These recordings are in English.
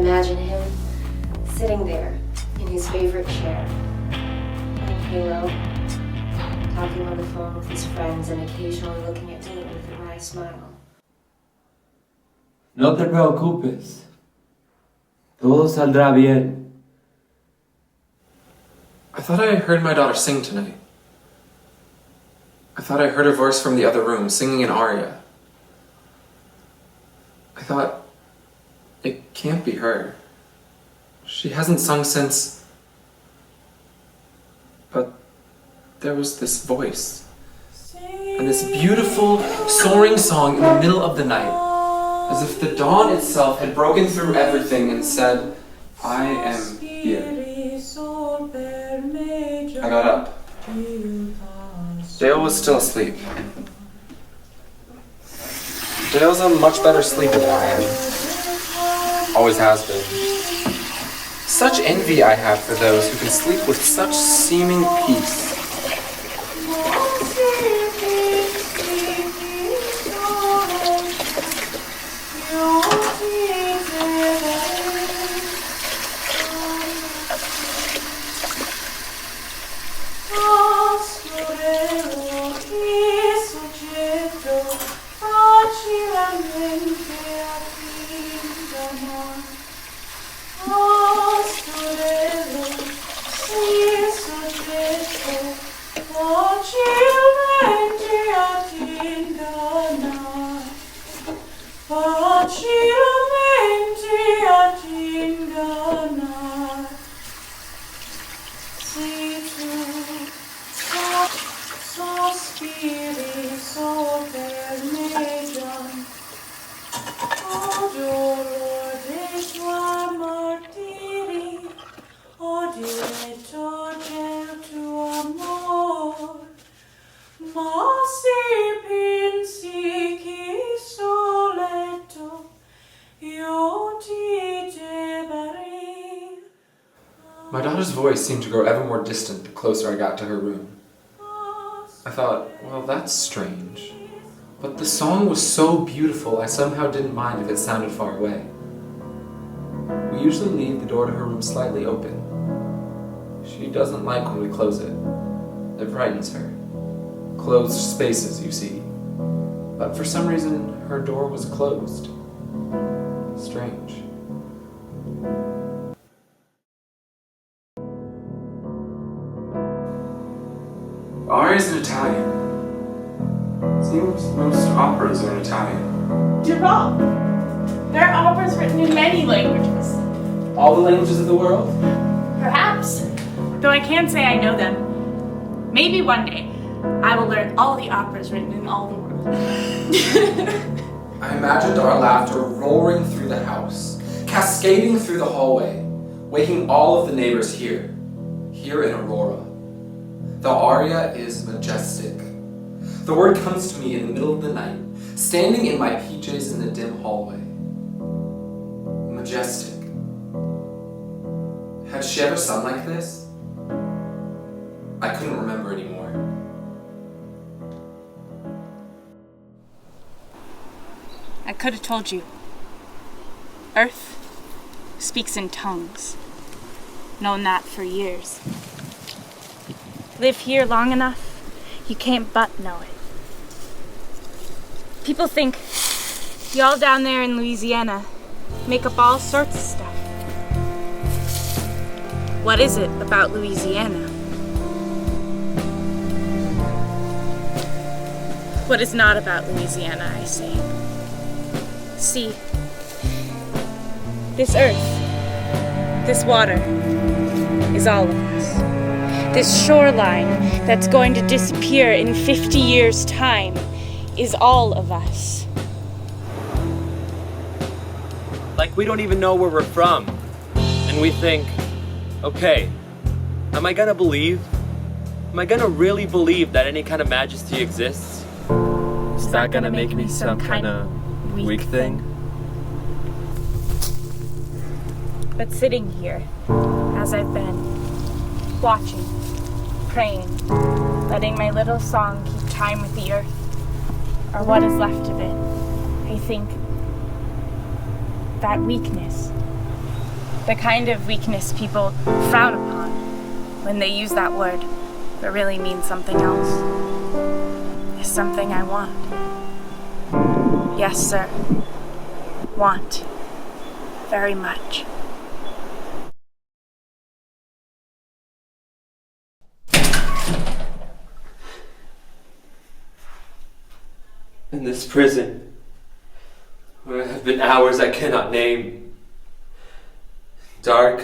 imagine him sitting there in his favorite chair, playing Halo, talking on the phone with his friends and occasionally looking at me with a wry smile. No te preocupes. Todo saldrá bien. I thought I heard my daughter sing tonight. I thought I heard her voice from the other room, singing an aria. I thought, it can't be her. She hasn't sung since... But there was this voice. And this beautiful, soaring song in the middle of the night. As if the dawn itself had broken through everything and said, I am here. I got up. Dale was still asleep. Dale's a much better sleeper than I am. Always has been. Such envy I have for those who can sleep with such seeming peace. My daughter's voice seemed to grow ever more distant the closer I got to her room. I thought, well, that's strange. But the song was so beautiful, I somehow didn't mind if it sounded far away. We usually leave the door to her room slightly open. She doesn't like when we close it. It frightens her. Closed spaces, you see. But for some reason, her door was closed. Strange. Aria's in Italian. Seems most operas are in Italian. You're wrong. There are operas written in many languages. All the languages of the world? Perhaps. Though I can't say I know them. Maybe one day I will learn all the operas written in all the world. I imagined our laughter roaring through the house, cascading through the hallway, waking all of the neighbors here in Aurora. The aria is majestic. The word comes to me in the middle of the night, standing in my PJs in the dim hallway. Majestic. Had she ever sung like this? I couldn't remember anymore. I could have told you. Earth speaks in tongues. Known that for years. Live here long enough, you can't but know it. People think y'all down there in Louisiana make up all sorts of stuff. What is it about Louisiana? What is not about Louisiana, I say? See, this earth, this water, is all of us. This shoreline that's going to disappear in 50 years' time is all of us. Like we don't even know where we're from. And we think, okay, am I gonna believe? Am I gonna really believe that any kind of majesty exists? Is that gonna make me some kind of weak thing? But sitting here, as I've been, watching, praying, letting my little song keep time with the earth, or what is left of it, I think that weakness The kind of weakness people frown upon when they use that word, but really means something else. Is something I want. Yes, sir. Want. Very much. In this prison, where have been hours I cannot name. Dark,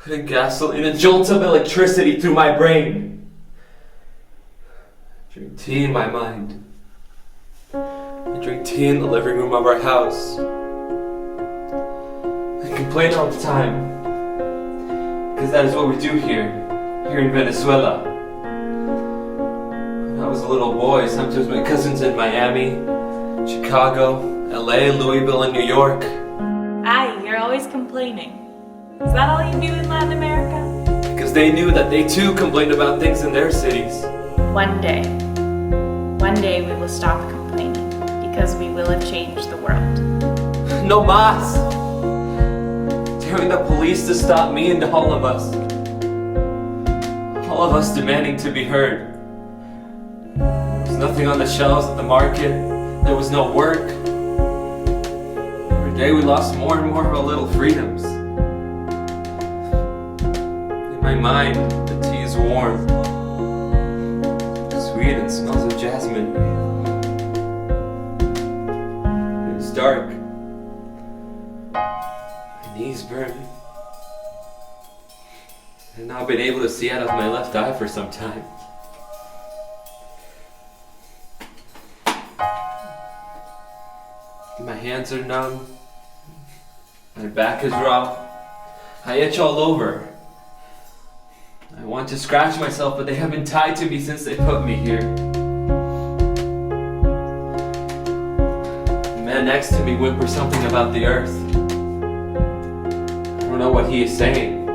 putting gasoline and jolts of electricity through my brain. I drink tea in my mind. I drink tea in the living room of our house. I complain all the time, because that is what we do here in Venezuela. When I was a little boy, sometimes my cousins in Miami, Chicago, LA, Louisville, and New York. Aye, you're always complaining. Is that all you do in Latin America? Because they knew that they too complained about things in their cities. One day we will stop complaining because we will have changed the world. No mas! Daring the police to stop me and all of us. All of us demanding to be heard. There was nothing on the shelves at the market. There was no work. Every day we lost more and more of our little freedoms. In my mind, the tea is warm, sweet and smells of jasmine. It is dark. My knees burn. I've not been able to see out of my left eye for some time. My hands are numb. My back is raw. I itch all over. I want to scratch myself, but they have been tied to me since they put me here. The man next to me whimpers something about the earth. I don't know what he is saying,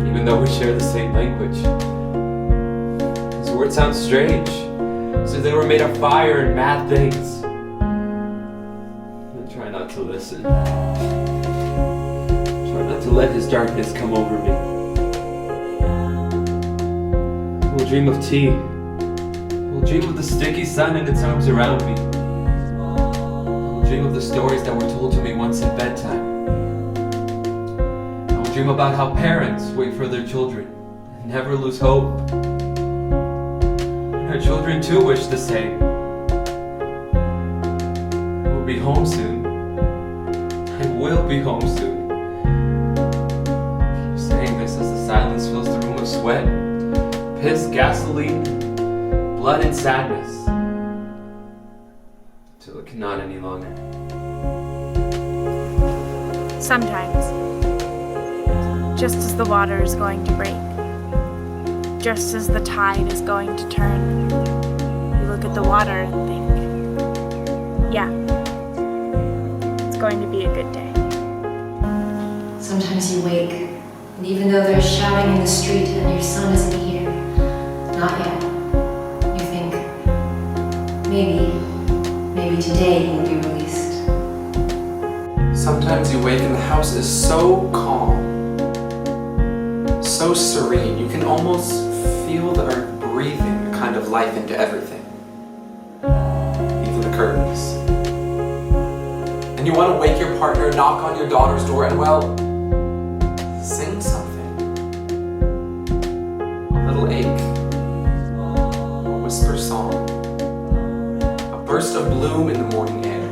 even though we share the same language. His words sound strange, as if they were made of fire and mad things. I try not to listen. Try not to let his darkness come over me. We'll dream of tea. We'll dream of the sticky sun and its arms around me. We'll dream of the stories that were told to me once at bedtime. I will dream about how parents wait for their children and never lose hope. And our children too wish the same. We'll be home soon. I will be home soon. I keep saying this as the silence fills the room with sweat, piss, gasoline, blood, and sadness. Till it cannot any longer. Sometimes, just as the water is going to break, just as the tide is going to turn, you look at the water and think, yeah, it's going to be a good day. Sometimes you wake, and even though there's shouting in the street and your son isn't here, not yet, you think, maybe today he will be released. Sometimes you wake and the house is so calm, so serene, you can almost feel the earth breathing a kind of life into everything, even the curtains. And you want to wake your partner, knock on your daughter's door, and well, sing something. A little ache, a whisper song, a burst of bloom in the morning air.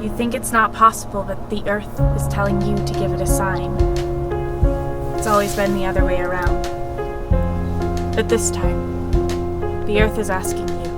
You think it's not possible, but the earth is telling you to give it a sign. It's always been the other way around. But this time, the earth is asking you.